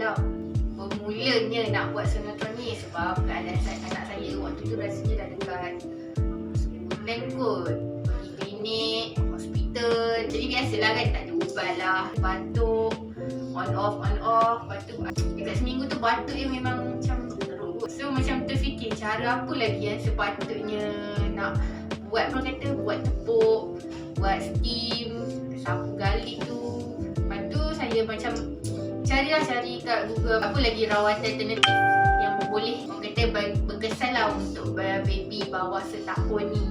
lah bermulanya nak buat sinetron ni sebab keadaan anak saya waktu tu rasanya dah dekat sebulan kot, pergi klinik, hospital. Jadi biasalah kan, tak ada ubat lah, batuk on off. Lepas tu dekat seminggu tu batuk yang memang macam teruk kot. So macam terfikir cara apa lagi yang sepatutnya nak buat. Orang kata buat tepuk, buat steam, sapu galik tu. Lepas tu saya macam cari kat Google apa lagi rawatan alternatif yang boleh orang kata berkesan lah untuk baby bawah setahun ni.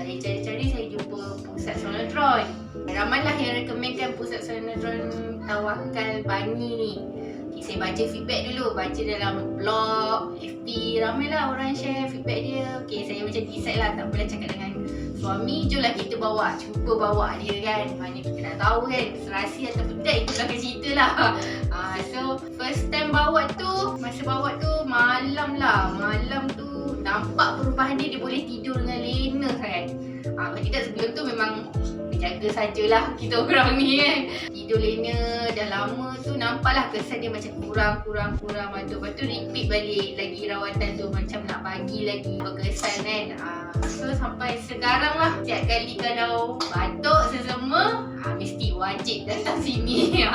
Cari saya jumpa pusat sinetron. Ramailah yang rekomenkan pusat sinetron Tawakal Bangi ni. Saya baca feedback dulu, baca dalam blog, FB, ramailah orang share feedback dia. Saya macam decide lah, tak apalah cakap dengan suami, jomlah kita cuba bawa dia kan. Mana kita nak tahu kan, serasi atau tidak, itu belakang cerita lah. So first time masa bawa tu malam tu nampak perubahan dia boleh tidur dengan lena kan. Kalau tidak sebelum tu memang jaga sajalah kita orang ni kan. Tidur lena dah lama tu nampaklah kesan dia macam kurang. Lepas tu repeat balik lagi rawatan tu, macam nak bagi lagi berkesan kan. So sampai sekarang lah, setiap kali kalau batuk sesama mesti wajib datang sini.